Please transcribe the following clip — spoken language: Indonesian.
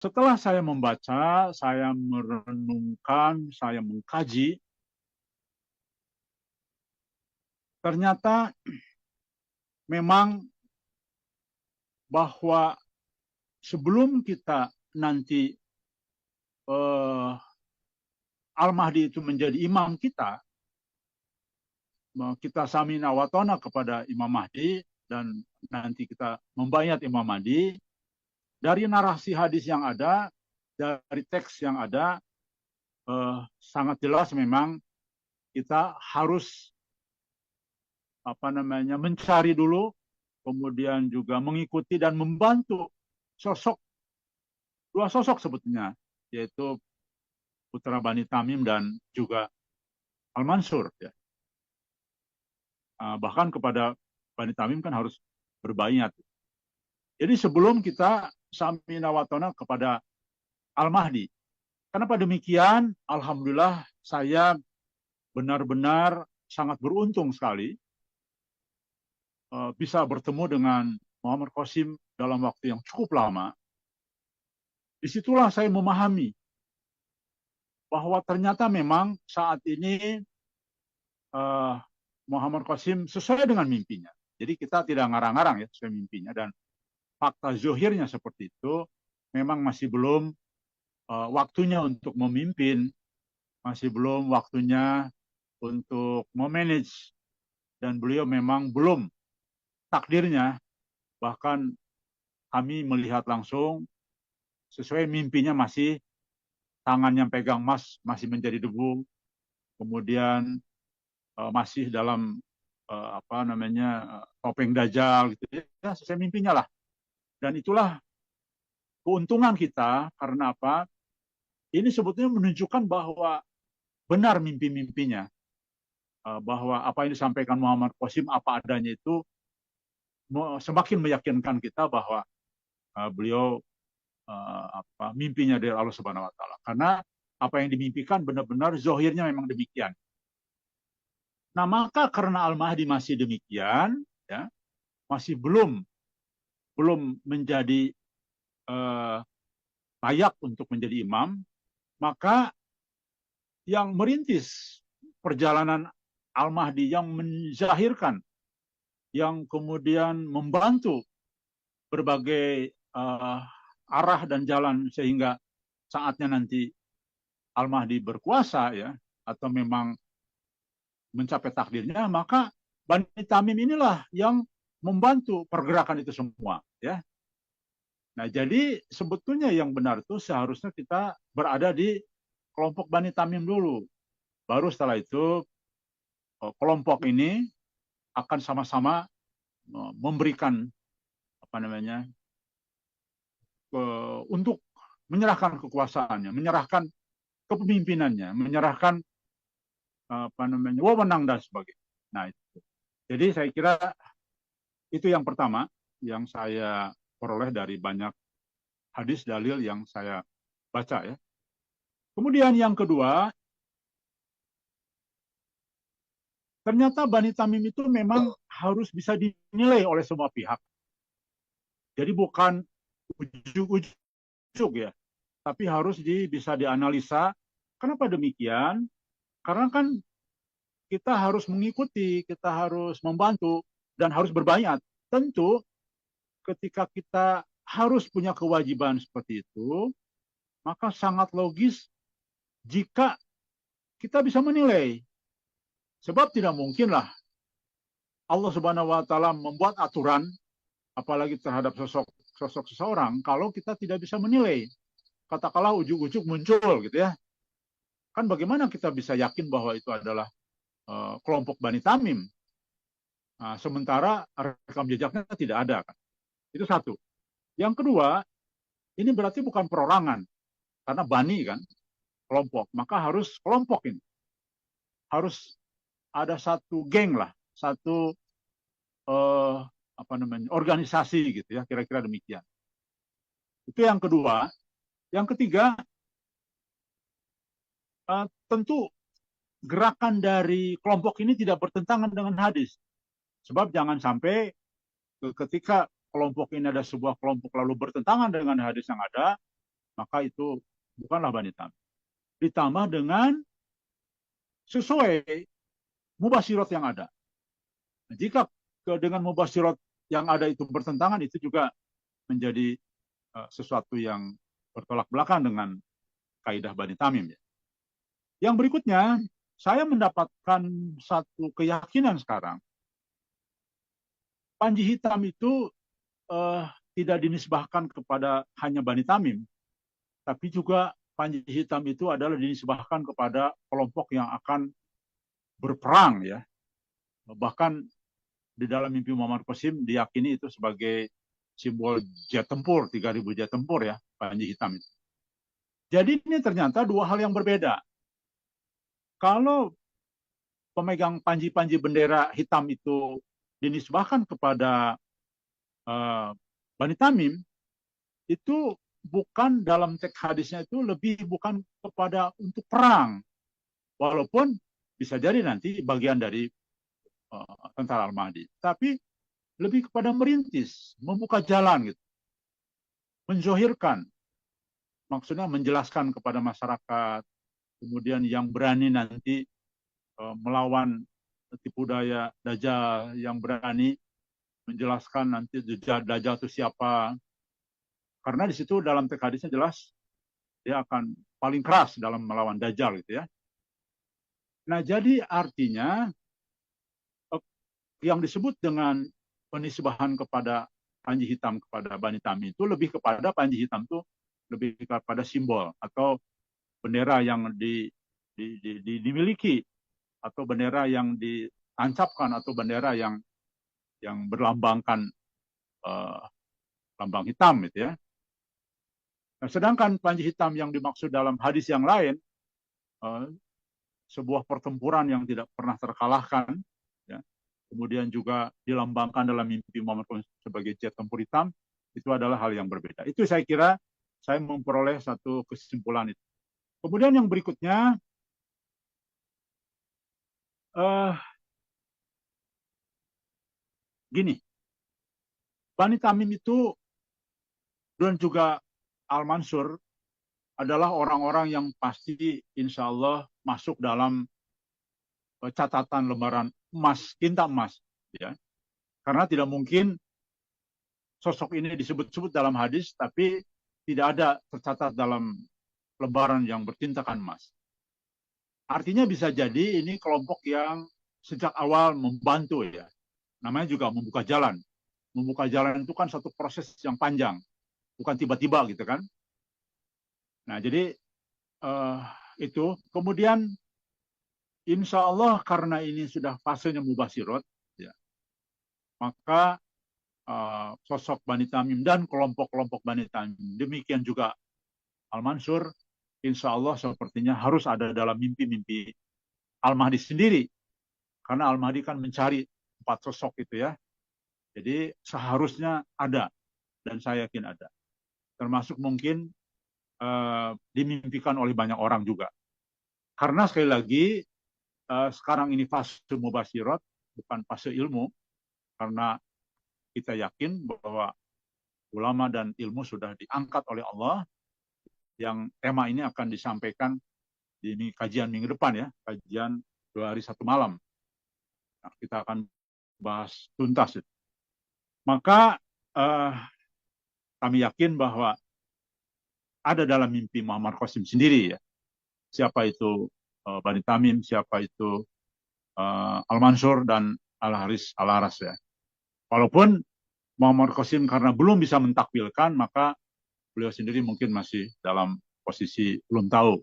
Setelah saya membaca, saya merenungkan, saya mengkaji, ternyata memang bahwa sebelum kita nanti eh, Al-Mahdi itu menjadi imam kita, kita samina watona kepada Imam Mahdi dan nanti kita membayat Imam Mahdi. Dari narasi hadis yang ada, dari teks yang ada, sangat jelas memang kita harus mencari dulu, kemudian juga mengikuti dan membantu sosok dua sosok sebetulnya, yaitu putra Bani Tamim dan juga Al-Mansur. Ya. Bahkan kepada Bani Tamim kan harus berbayat. Jadi sebelum kita samina watona kepada Al-Mahdi. Kenapa demikian? Alhamdulillah saya benar-benar sangat beruntung sekali bisa bertemu dengan Muhammad Qasim dalam waktu yang cukup lama. Disitulah saya memahami bahwa ternyata memang saat ini Muhammad Qasim sesuai dengan mimpinya. Jadi kita tidak ngarang-ngarang ya sesuai mimpinya, dan fakta zohirnya seperti itu. Memang masih belum waktunya untuk memimpin, masih belum waktunya untuk memanage, dan beliau memang belum takdirnya. Bahkan kami melihat langsung sesuai mimpinya masih tangannya pegang emas masih menjadi debu, kemudian masih dalam topeng dajjal gitu ya, sesuai mimpinya lah. Dan itulah keuntungan kita, karena apa? Ini sebetulnya menunjukkan bahwa benar mimpi-mimpinya, bahwa apa yang disampaikan Muhammad Qasim apa adanya itu semakin meyakinkan kita bahwa beliau mimpinya dari Allah Subhanahu Wa Taala. Karena apa yang dimimpikan benar-benar zohirnya memang demikian. Nah, maka karena Al-Mahdi masih demikian, ya, masih belum menjadi layak untuk menjadi imam, maka yang merintis perjalanan Al-Mahdi, yang menzahirkan, yang kemudian membantu berbagai arah dan jalan sehingga saatnya nanti Al-Mahdi berkuasa ya, atau memang mencapai takdirnya, maka Bani Tamim inilah yang membantu pergerakan itu semua ya. Nah, jadi sebetulnya yang benar itu seharusnya kita berada di kelompok Bani Tamim dulu. Baru setelah itu kelompok ini akan sama-sama memberikan untuk menyerahkan kekuasaannya, menyerahkan kepemimpinannya, menyerahkan wewenang dan sebagainya. Nah, itu. Jadi saya kira itu yang pertama yang saya peroleh dari banyak hadis dalil yang saya baca ya. Kemudian yang kedua, ternyata Bani Tamim itu memang harus bisa dinilai oleh semua pihak. Jadi bukan ujuk-ujuk ya, tapi harus bisa dianalisa. Kenapa demikian? Karena kan kita harus mengikuti, kita harus membantu, dan harus berbayat. Tentu ketika kita harus punya kewajiban seperti itu, maka sangat logis jika kita bisa menilai. Sebab tidak mungkinlah Allah Subhanahu wa Ta'ala membuat aturan, apalagi terhadap sosok seseorang, kalau kita tidak bisa menilai. Katakanlah ujuk-ujuk muncul gitu ya. Kan bagaimana kita bisa yakin bahwa itu adalah kelompok Bani Tamim? Nah, sementara rekam jejaknya tidak ada kan. Itu satu. Yang kedua, ini berarti bukan perorangan, karena Bani kan kelompok, maka harus kelompok ini harus ada satu geng lah, satu organisasi gitu ya, kira-kira demikian. Itu yang kedua. Yang ketiga, tentu gerakan dari kelompok ini tidak bertentangan dengan hadis. Sebab jangan sampai ketika kelompok ini ada sebuah kelompok lalu bertentangan dengan hadis yang ada, maka itu bukanlah Bani Tamim. Ditambah dengan sesuai mubasyirat yang ada. Nah, jika dengan mubasyirat yang ada itu bertentangan, itu juga menjadi sesuatu yang bertolak belakang dengan kaidah Bani Tamim. Ya. Yang berikutnya, saya mendapatkan satu keyakinan sekarang. Panji hitam itu tidak dinisbahkan kepada hanya Bani Tamim, tapi juga panji hitam itu adalah dinisbahkan kepada kelompok yang akan berperang, ya. Bahkan di dalam mimpi Muhammad Qasim diyakini itu sebagai simbol jet tempur, 3.000 jet tempur, ya, panji hitam itu. Jadi ini ternyata dua hal yang berbeda. Kalau pemegang panji-panji bendera hitam itu dinisbahkan kepada Bani Tamim, itu bukan dalam teks hadisnya itu lebih bukan kepada untuk perang, walaupun bisa jadi nanti bagian dari tentara Al-Mahdi, tapi lebih kepada merintis, membuka jalan, gitu, menzohirkan, maksudnya menjelaskan kepada masyarakat, kemudian yang berani nanti melawan tipu daya Dajjal, yang berani menjelaskan nanti Dajjal itu siapa. Karena di situ dalam teks hadisnya jelas dia akan paling keras dalam melawan Dajjal, gitu ya. Nah, jadi artinya yang disebut dengan penisbahan kepada panji hitam kepada Bani Tamim itu lebih kepada panji hitam itu lebih kepada simbol atau bendera yang dimiliki, atau bendera yang ditancapkan, atau bendera yang berlambangkan lambang hitam, gitu ya. Nah, sedangkan panji hitam yang dimaksud dalam hadis yang lain, sebuah pertempuran yang tidak pernah terkalahkan, ya, kemudian juga dilambangkan dalam mimpi Muhammad sebagai jet tempur hitam, itu adalah hal yang berbeda. Itu saya kira saya memperoleh satu kesimpulan itu. Kemudian yang berikutnya, gini, Bani Tamim itu dan juga Al-Mansur adalah orang-orang yang pasti insya Allah masuk dalam catatan lembaran emas, tinta emas, ya. Karena tidak mungkin sosok ini disebut-sebut dalam hadis, tapi tidak ada tercatat dalam lembaran yang bertintakan emas. Artinya bisa jadi ini kelompok yang sejak awal membantu, ya. Namanya juga membuka jalan. Membuka jalan itu kan satu proses yang panjang, bukan tiba-tiba, gitu kan. Nah, jadi itu. Kemudian insya Allah karena ini sudah fasenya mubasyirat, ya, maka sosok Bani Tamim dan kelompok-kelompok Bani Tamim, demikian juga Al-Mansur, insya Allah sepertinya harus ada dalam mimpi-mimpi Al-Mahdi sendiri. Karena Al-Mahdi kan mencari 4 sosok itu, ya. Jadi seharusnya ada, dan saya yakin ada. Termasuk mungkin dimimpikan oleh banyak orang juga. Karena sekali lagi, sekarang ini fase mubasyirat, bukan fase ilmu, karena kita yakin bahwa ulama dan ilmu sudah diangkat oleh Allah, yang tema ini akan disampaikan di ini kajian minggu depan, ya, kajian 2 hari 1 malam. Nah, kita akan bahas tuntas. Maka kami yakin bahwa ada dalam mimpi Muhammad Qasim sendiri, ya. Siapa itu Bani Tamim, siapa itu Al-Mansur dan Al-Haris Al-Aras, ya. Walaupun Muhammad Qasim karena belum bisa mentakwilkan, maka beliau sendiri mungkin masih dalam posisi belum tahu